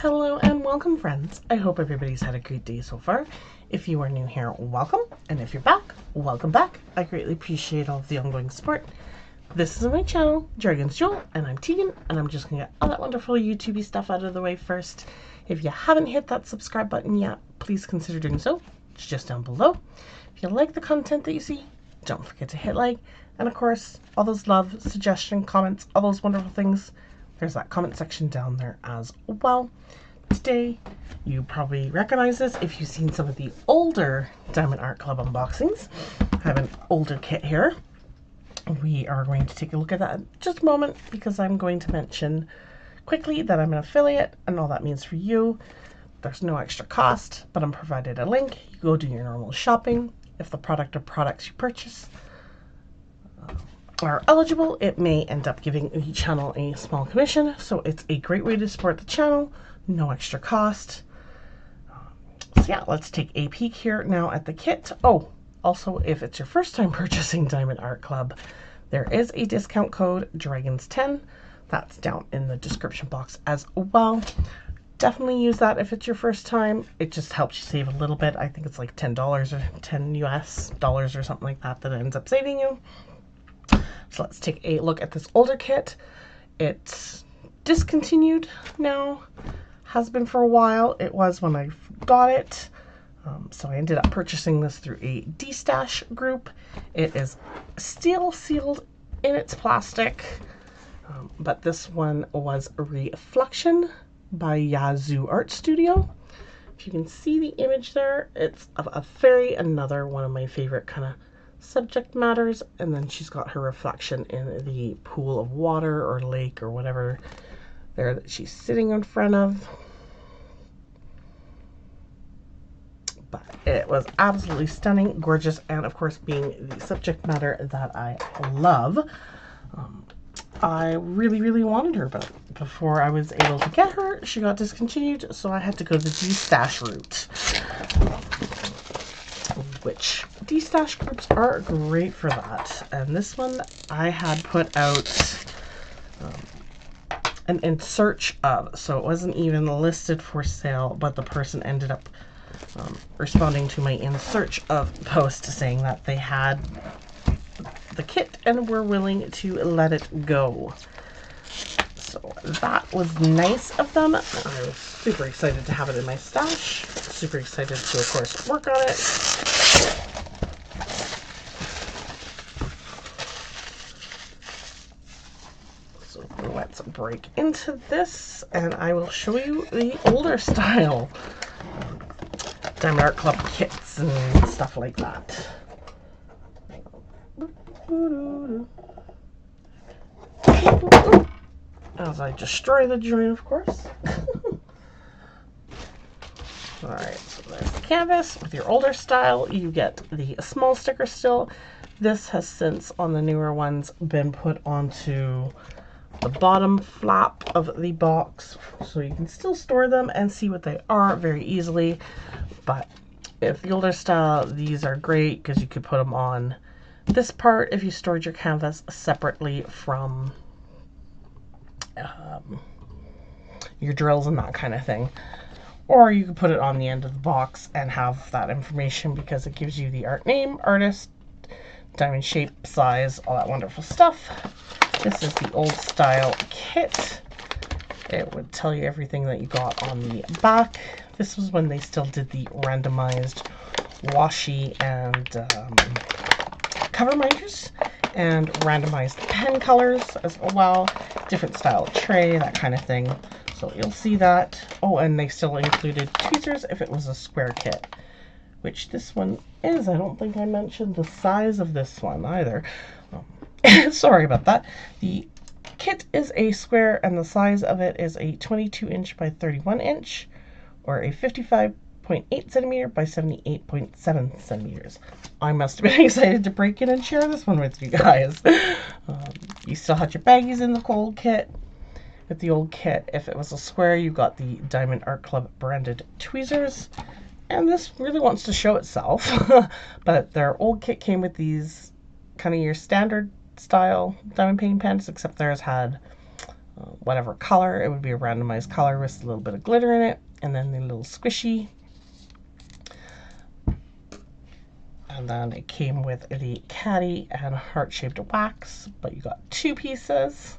Hello and welcome, friends. I hope everybody's had a great day so far. If you are new here, welcome. And if you're back, welcome back. I greatly appreciate all of the ongoing support. This is my channel, Dragonsjewel, and I'm Tegan, and I'm just going to get all that wonderful YouTubey stuff out of the way first. If you haven't hit that subscribe button yet, please consider doing so. It's just down below. If you like the content that you see, don't forget to hit like. And of course, all those love, suggestion, comments, all those wonderful things, there's that comment section down there as well. Today, you probably recognize this if you've seen some of the older Diamond Art Club unboxings. I have an older kit here. We are going to take a look at that in just a moment because I'm going to mention quickly that I'm an affiliate and all that means for you. There's no extra cost, but I'm provided a link. You go do your normal shopping. If the product or products you purchase are eligible, it may end up giving the channel a small commission, so it's a great way to support the channel, no extra cost. So yeah, let's take a peek here now at the kit. Oh, also, if it's your first time purchasing Diamond Art Club, there is a discount code, Dragons10. That's down in the description box as well. Definitely use that if it's your first time. It just helps you save a little bit. I think it's like $10 or 10 US dollars or something like that that ends up saving you. So let's take a look at this older kit. It's discontinued now, has been for a while. It was when I got it. So I ended up purchasing this through a destash group. It is steel sealed in its plastic, but this one was Reflection by Yasu Art Studio. If you can see the image there, it's of a fairy, another one of my favorite kind of subject matters, and then she's got her reflection in the pool of water or lake or whatever there that she's sitting in front of. But it was absolutely stunning, gorgeous, and of course being the subject matter that I love, I really wanted her, but before I was able to get her, she got discontinued, so I had to go the destash route. Which destash groups are great for that. And this one I had put out an in search of, so it wasn't even listed for sale, but the person ended up responding to my in search of post saying that they had the kit and were willing to let it go. So that was nice of them. I was super excited to have it in my stash. Super excited to, of course, work on it. So let's break into this and I will show you the older style Diamond Art Club kits and stuff like that. As I destroy the joint, of course. Alright, so there's the canvas. With your older style, you get the small sticker still. This has since, on the newer ones, been put onto the bottom flap of the box, so you can still store them and see what they are very easily. But if the older style, these are great because you could put them on this part if you stored your canvas separately from your drills and that kind of thing. Or you can put it on the end of the box and have that information because it gives you the art name, artist, diamond shape, size, all that wonderful stuff. This is the old style kit. It would tell you everything that you got on the back. This was when they still did the randomized washi and cover minders and randomized pen colors as well. Different style tray, that kind of thing. So you'll see that. Oh, and they still included tweezers if it was a square kit, which this one is. I don't think I mentioned the size of this one either. Sorry about that. The kit is a square and the size of it is a 22 inch by 31 inch or a 55.8 centimeter by 78.7 centimeters. I must have been excited to break in and share this one with you guys. You still had your baggies in the old kit. With the old kit, if it was a square, you got the Diamond Art Club branded tweezers. And this really wants to show itself. But their old kit came with these kind of your standard style diamond painting pens, except theirs had whatever color. It would be a randomized color with a little bit of glitter in it, and then the little squishy. And then it came with the caddy and heart-shaped wax, but you got 2 pieces.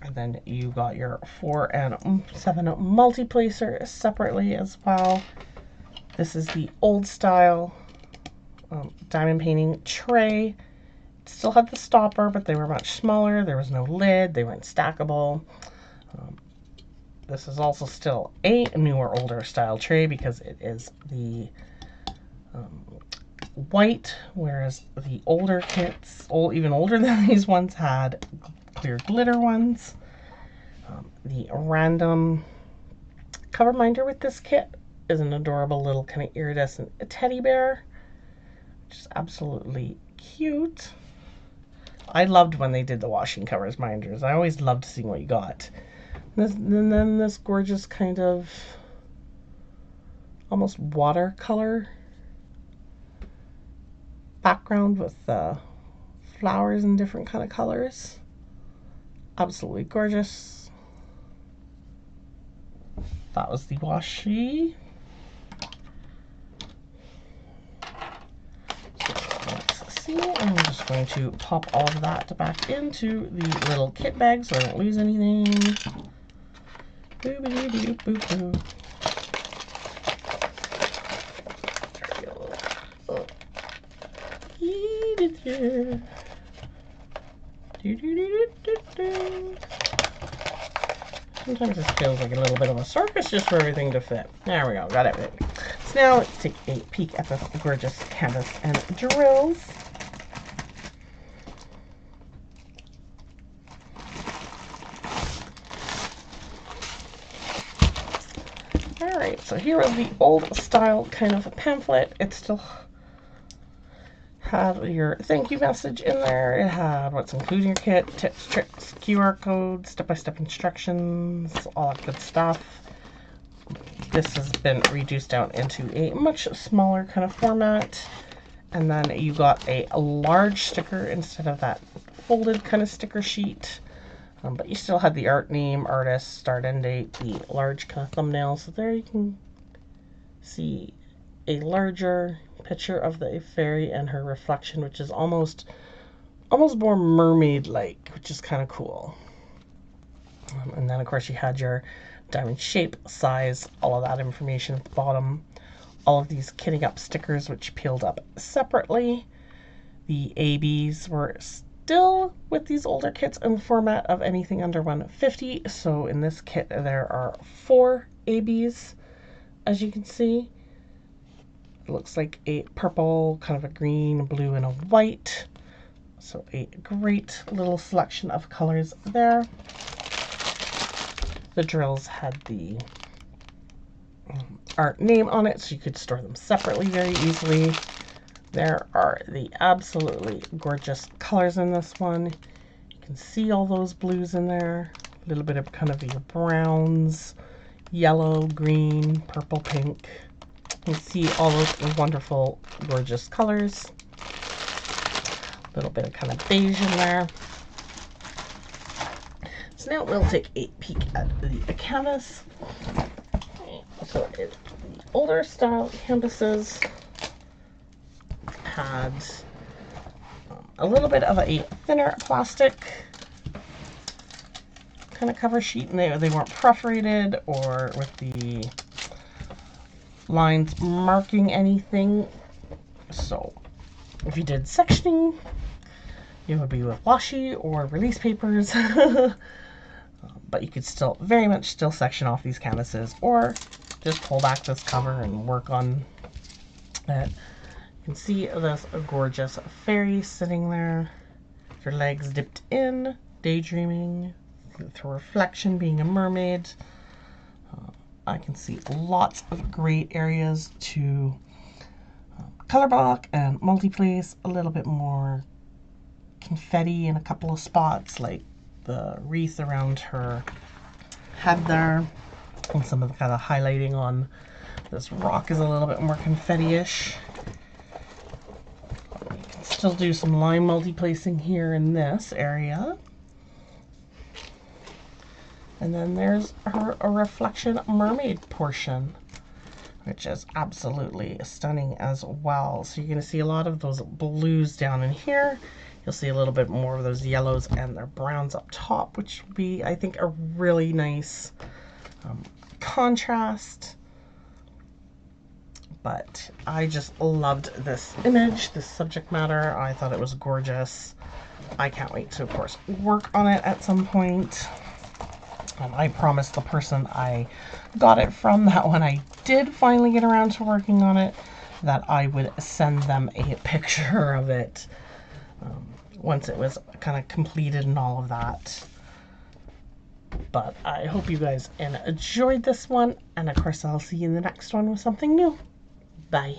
And then you got your 4 and 7 multi-placer separately as well. This is the old style diamond painting tray. It still had the stopper, but they were much smaller. There was no lid. They weren't stackable. This is also still a newer, older style tray because it is the white, whereas the older kits, even older than these ones, had clear glitter ones. The random cover minder with this kit is an adorable little kind of iridescent teddy bear, which is absolutely cute. I loved when they did the washing covers minders. I always loved seeing what you got. And then this gorgeous kind of almost watercolor background with flowers in different kind of colors. Absolutely gorgeous. That was the washi. So let's see. I'm just going to pop all of that back into the little kit bag so I don't lose anything. Boop-a-doo-doo-boop-boo. Sometimes this feels like a little bit of a circus just for everything to fit. There we go, got everything. So now let's take a peek at this gorgeous canvas and drills. Alright, so here is the old style kind of pamphlet. It still had your thank you message in there. It had what's included in your kit, tips, tricks, QR codes, step-by-step instructions, all that good stuff. This has been reduced down into a much smaller kind of format. And then you got a large sticker instead of that folded kind of sticker sheet. But you still had the art name, artist, start end date, the large kind of thumbnail. So there you can see a larger picture of the fairy and her reflection, which is almost more mermaid-like, which is kind of cool. And then, of course, you had your diamond shape, size, all of that information at the bottom. All of these kitting up stickers, which peeled up separately. The ABs were still with these older kits in the format of anything under 150. So in this kit, there are 4 ABs, as you can see. It looks like a purple, kind of a green, a blue, and a white. So a great little selection of colors there. The drills had the art name on it, so you could store them separately very easily. There are the absolutely gorgeous colors in this one. You can see all those blues in there. A little bit of kind of your browns, yellow, green, purple, pink. You see all those wonderful, gorgeous colors. A little bit of kind of beige in there. So now we'll take a peek at the canvas. So the older style canvases had a little bit of a thinner plastic kind of cover sheet, and they weren't perforated or with the lines marking anything. So if you did sectioning, it would be with washi or release papers. But you could still very much still section off these canvases, or just pull back this cover and work on it. You can see this gorgeous fairy sitting there, her legs dipped in, daydreaming, with her reflection being a mermaid. I can see lots of great areas to color block and multi-place, a little bit more confetti in a couple of spots, like the wreath around her head there, and some of the kind of highlighting on this rock is a little bit more confetti-ish. You can still do some line multi-placing here in this area. And then there's a reflection mermaid portion, which is absolutely stunning as well. So you're going to see a lot of those blues down in here. You'll see a little bit more of those yellows and their browns up top, which would be, I think, a really nice contrast. But I just loved this image, this subject matter. I thought it was gorgeous. I can't wait to, of course, work on it at some point. I promised the person I got it from that when I did finally get around to working on it, that I would send them a picture of it once it was kind of completed and all of that. But I hope you guys enjoyed this one, and of course I'll see you in the next one with something new. Bye.